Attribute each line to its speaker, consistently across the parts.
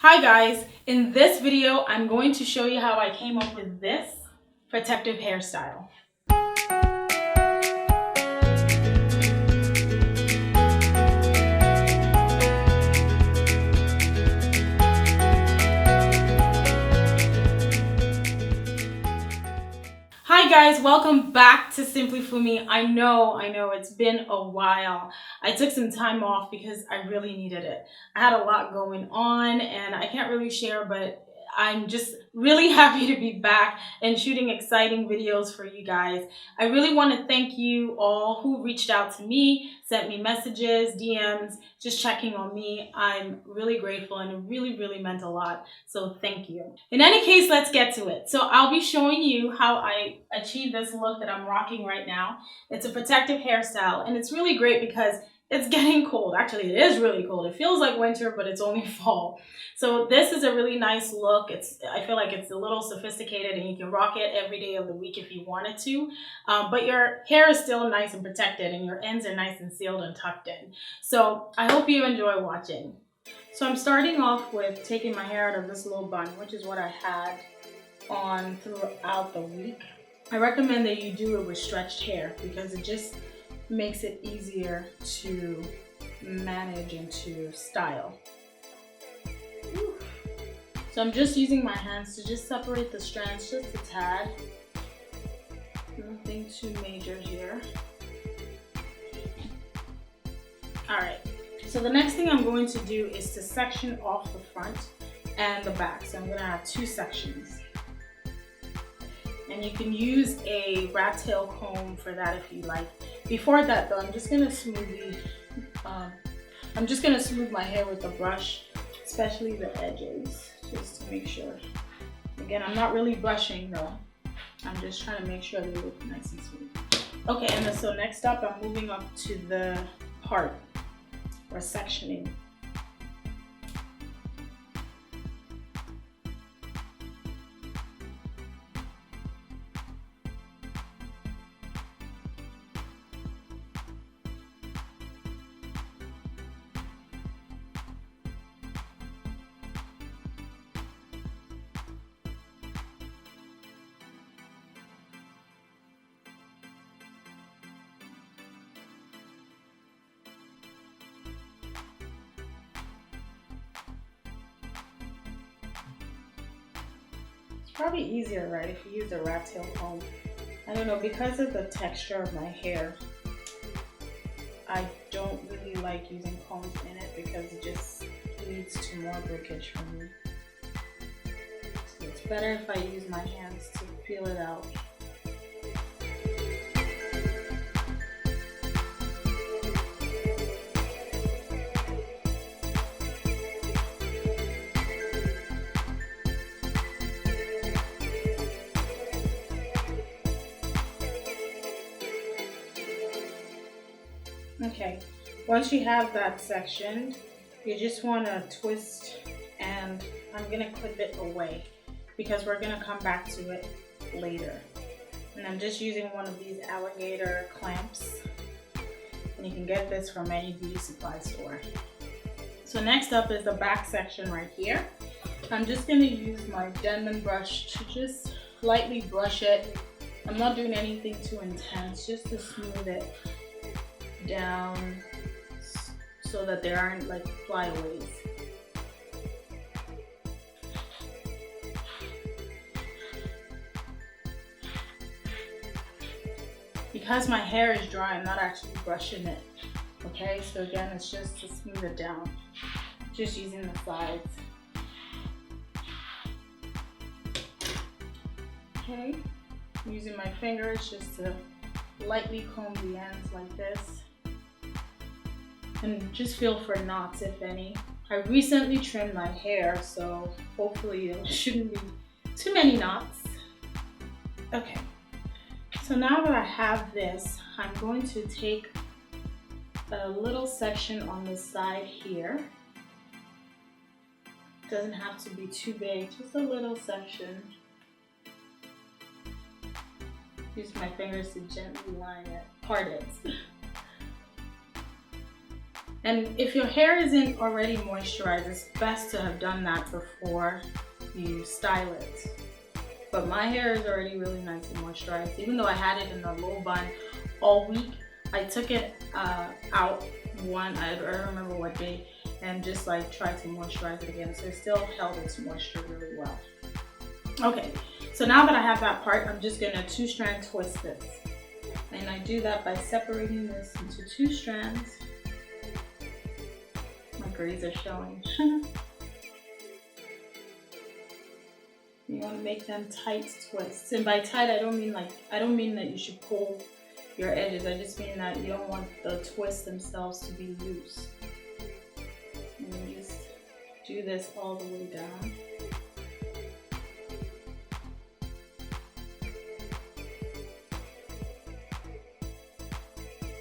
Speaker 1: Hi guys, in this video I'm going to show you how I came up with this protective hairstyle. Hi guys, welcome back to Simply For Me. I know it's been a while. I took some time off because I really needed it. I had a lot going on and I can't really share, but I'm just really happy to be back and shooting exciting videos for you guys. I really want to thank you all who reached out to me, sent me messages, DMs, just checking on me. I'm really grateful and it really meant a lot. So thank you. In any case, let's get to it. So I'll be showing you how I achieved this look that I'm rocking right now. It's a protective hairstyle and it's really great because it's getting cold. Actually, it is really cold. It feels like winter, but it's only fall. So this is a really nice look. I feel like it's a little sophisticated and you can rock it every day of the week if you wanted to. But your hair is still nice and protected and your ends are nice and sealed and tucked in. So I hope you enjoy watching. So I'm starting off with taking my hair out of this little bun, which is what I had on throughout the week. I recommend that you do it with stretched hair because it just makes it easier to manage and to style. So I'm just using my hands to just separate the strands just a tad. Nothing too major here. All right. So the next thing I'm going to do is to section off the front and the back. So I'm going to have two sections. And you can use a rat tail comb for that if you like. Before that though, I'm just going to smooth my hair with a brush, especially the edges, just to make sure. Again, I'm not really brushing though. I'm just trying to make sure they look nice and smooth. Okay, and then, so next up, I'm moving up to the part or sectioning. Probably easier, right, if you use a rat tail comb. I don't know, because of the texture of my hair, I don't really like using combs in it because it just leads to more breakage for me. So it's better if I use my hands to feel it out. Okay, once you have that sectioned, you just want to twist, and I'm going to clip it away because we're going to come back to it later. And I'm just using one of these alligator clamps, and you can get this from any beauty supply store. So next up is the back section right here. I'm just going to use my Denman brush to just lightly brush it. I'm not doing anything too intense, just to smooth it down so that there aren't like flyaways. Because my hair is dry, I'm not actually brushing it. Okay, so again, it's just to smooth it down, just using the sides. Okay, I'm using my fingers just to lightly comb the ends like this. And just feel for knots, if any. I recently trimmed my hair, so hopefully there shouldn't be too many knots. Okay, so now that I have this, I'm going to take a little section on the side here. Doesn't have to be too big, just a little section. Use my fingers to gently line it, part it. And if your hair isn't already moisturized, it's best to have done that before you style it. But my hair is already really nice and moisturized. Even though I had it in a low bun all week, I took it out I don't remember what day, and just like tried to moisturize it again. So it still held its moisture really well. Okay, so now that I have that part, I'm just gonna 2-strand twist this. And I do that by separating this into 2 strands. My grays are showing. You want to make them tight twists. And by tight, I don't mean that you should pull your edges. I just mean that you don't want the twists themselves to be loose. And you just do this all the way down.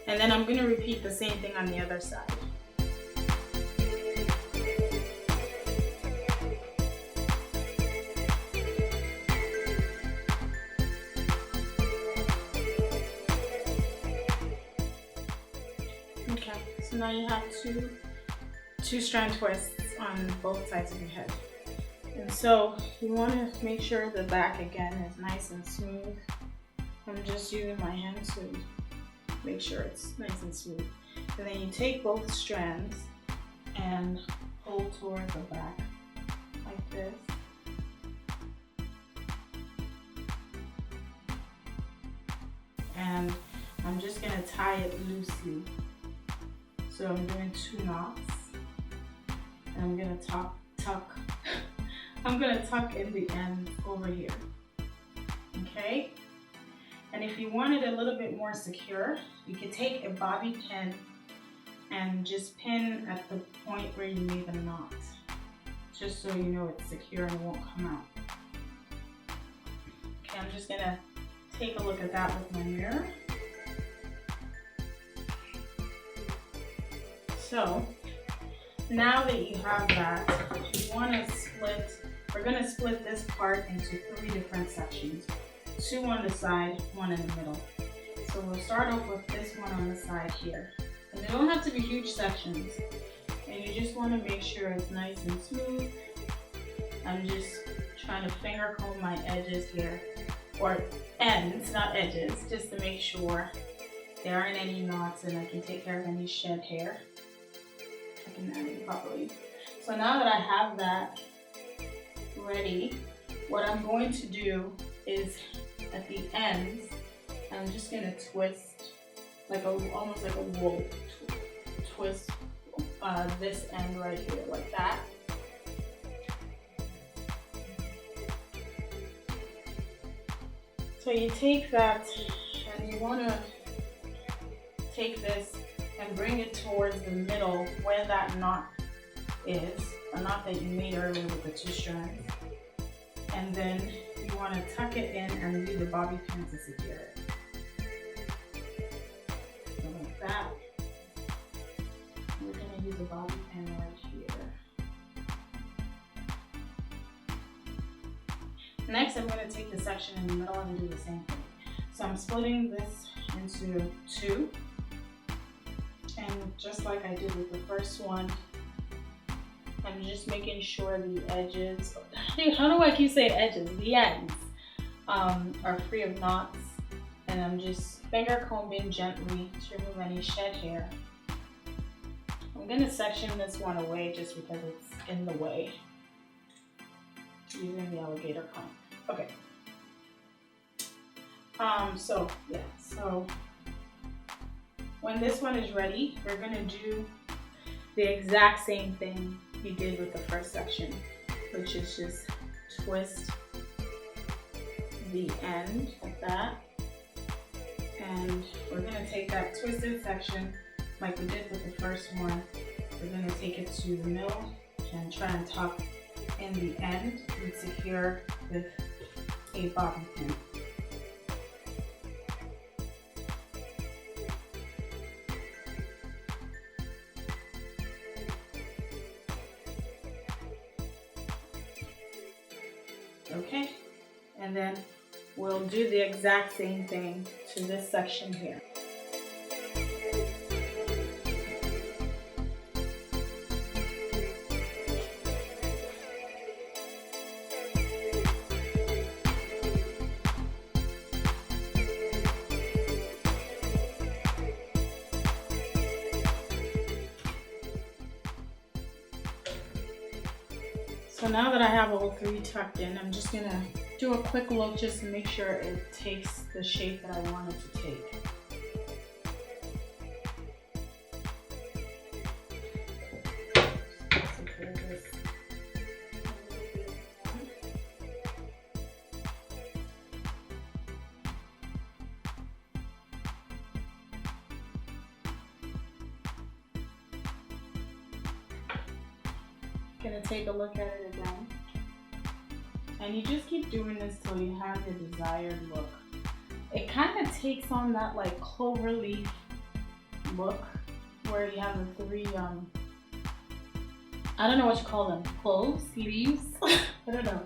Speaker 1: And then I'm going to repeat the same thing on the other side. Okay, so now you have two strand twists on both sides of your head. And so you want to make sure the back again is nice and smooth. I'm just using my hand to make sure it's nice and smooth. And then you take both strands and pull towards the back like this. And I'm just going to tie it loosely. So I'm doing 2 knots, and I'm going to tuck I'm going to tuck in the end over here. Okay? And if you want it a little bit more secure, you can take a bobby pin and just pin at the point where you made the knot, just so you know it's secure and it won't come out. Okay, I'm just going to take a look at that with my mirror. So now that you have that, you want to we're going to split this part into 3 different sections. 2 on the side, 1 in the middle. So we'll start off with this one on the side here. And they don't have to be huge sections. And you just want to make sure it's nice and smooth. I'm just trying to finger comb my edges here, or ends, not edges, just to make sure there aren't any knots and I can take care of any shed hair. Tucking that in properly. So now that I have that ready, what I'm going to do is at the ends, I'm just going to twist almost like a wool twist this end right here like that. So you take that and you want to take this and bring it towards the middle where that knot is, a knot that you made earlier with the 2 strands. And then you want to tuck it in and use a bobby pin to secure it. So like that. We're going to use a bobby pin right here. Next, I'm going to take the section in the middle and do the same thing. So I'm splitting this into 2. And just like I did with the first one, I'm just making sure the edges, how do I keep saying edges? The ends are free of knots. And I'm just finger combing gently to remove any shed hair. I'm going to section this one away just because it's in the way, using the alligator comb. Okay. So when this one is ready, we're going to do the exact same thing you did with the first section, which is just twist the end like that. And we're going to take that twisted section like we did with the first one. We're going to take it to the middle and try and tuck in the end and secure with a bobby pin. Okay, and then we'll do the exact same thing to this section here. So now that I have all three tucked in, I'm just gonna do a quick look just to make sure it takes the shape that I want it to take. Gonna take a look at it again, and you just keep doing this till you have your desired look. It kind of takes on that like clover leaf look where you have the three I don't know what you call them, cloves, leaves. I don't know,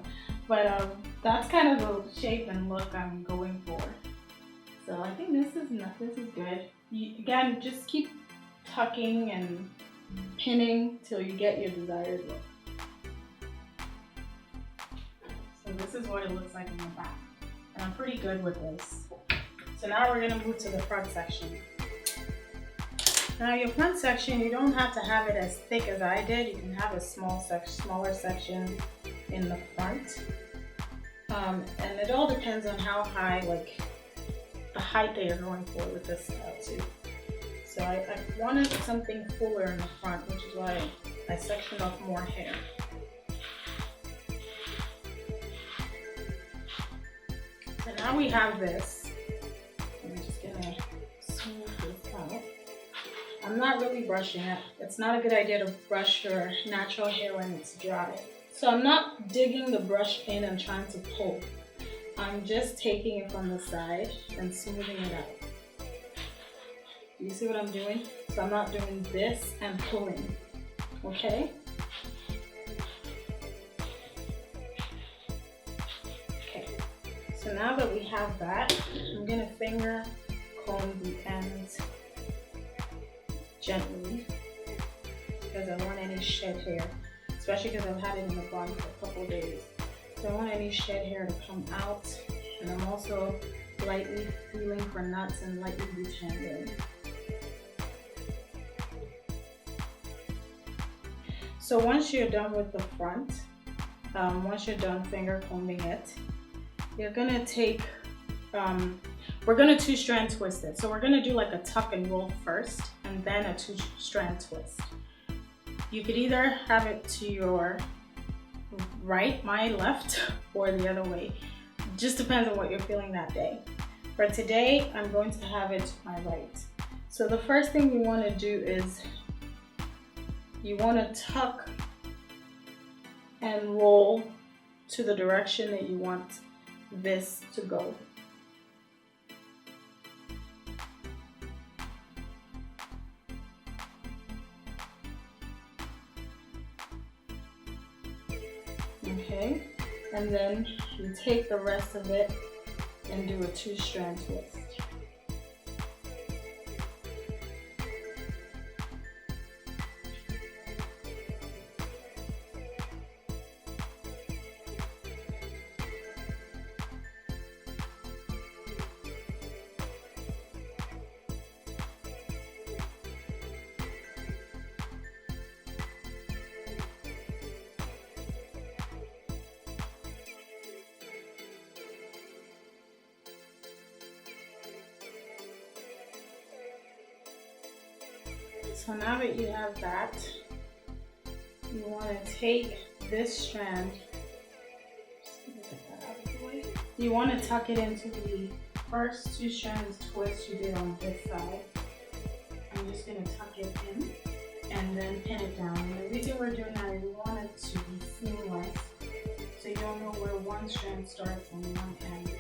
Speaker 1: but that's kind of the shape and look I'm going for. So I think this is good. Again, just keep tucking and pinning till you get your desired look. So this is what it looks like in the back, and I'm pretty good with this. So now we're gonna move to the front section. Now your front section, you don't have to have it as thick as I did. You can have a smaller section in the front, and it all depends on how high, like the height that you're going for with this style too. So I wanted something fuller in the front, which is why I sectioned off more hair. So now we have this. I'm just gonna smooth this out. I'm not really brushing it. It's not a good idea to brush your natural hair when it's dry. So I'm not digging the brush in and trying to pull. I'm just taking it from the side and smoothing it out. You see what I'm doing? So I'm not doing this and pulling, okay? Okay, so now that we have that, I'm gonna finger comb the ends gently because I don't want any shed hair, especially because I've had it in the bun for a couple of days. So I don't want any shed hair to come out, and I'm also lightly feeling for knots and lightly detangling. So once you're done with the front, once you're done finger combing it, you're gonna take, we're gonna 2-strand twist it. So we're gonna do like a tuck and roll first, and then a 2-strand twist. You could either have it to your right, my left, or the other way. Just depends on what you're feeling that day. For today, I'm going to have it to my right. So the first thing you wanna do is you want to tuck and roll to the direction that you want this to go. Okay, and then you take the rest of it and do a 2-strand twist. So now that you have that, you want to take this strand, you want to tuck it into the first 2 strands twist you did on this side. I'm just going to tuck it in and then pin it down. And the reason we're doing that is we want it to be seamless, so you don't know where one strand starts and one ends.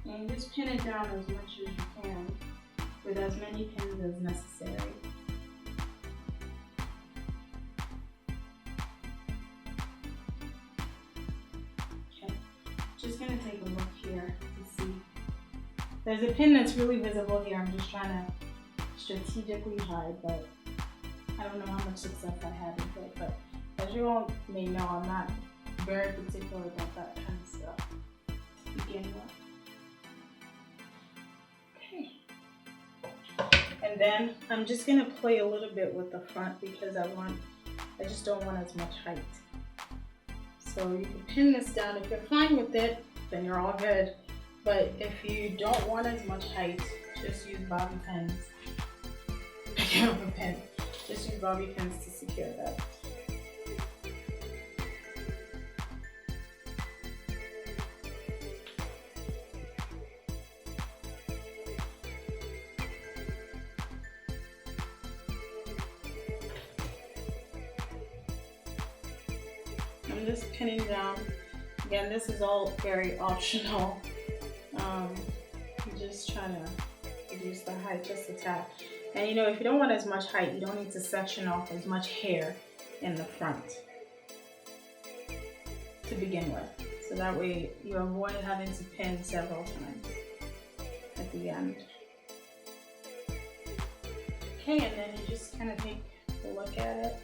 Speaker 1: And just pin it down as much as you can with as many pins as necessary. Okay, just gonna take a look here to see. There's a pin that's really visible here. I'm just trying to strategically hide, but I don't know how much success I had with it, but as you all may know, I'm not very particular about that kind of stuff to begin with. Okay. And then I'm just gonna play a little bit with the front because I just don't want as much height. So you can pin this down. If you're fine with it, then you're all good. But if you don't want as much height, just use bobby pins. Pick up a pin. Just use bobby pins to secure that. I'm just pinning down. Again, this is all very optional. I'm just trying to reduce the height just a tad. And you know, if you don't want as much height, you don't need to section off as much hair in the front to begin with. So that way you avoid having to pin several times at the end. Okay, and then you just kind of take a look at it.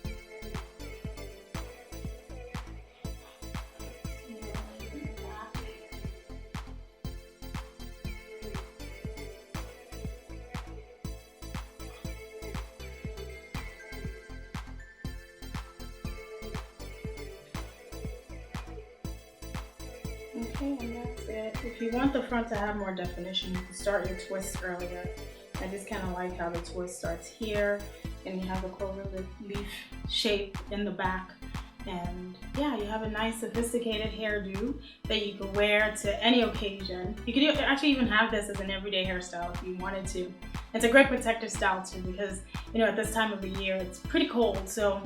Speaker 1: Okay, and that's it. If you want the front to have more definition, you can start your twist earlier. I just kind of like how the twist starts here, and you have the clover leaf shape in the back. And yeah, you have a nice sophisticated hairdo that you can wear to any occasion. You could actually even have this as an everyday hairstyle if you wanted to. It's a great protective style too because, you know, at this time of the year, it's pretty cold. So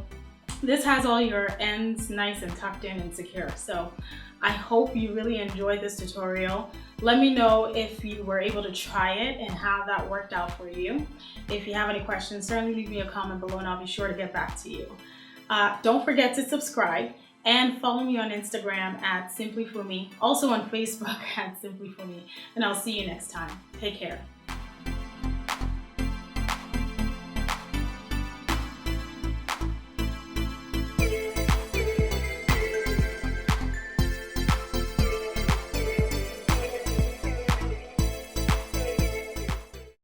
Speaker 1: this has all your ends nice and tucked in and secure. So I hope you really enjoyed this tutorial. Let me know if you were able to try it and how that worked out for you. If you have any questions, certainly leave me a comment below and I'll be sure to get back to you. Don't forget to subscribe and follow me on Instagram at simplyfumi, also on Facebook at simplyfumi, and I'll see you next time. Take care.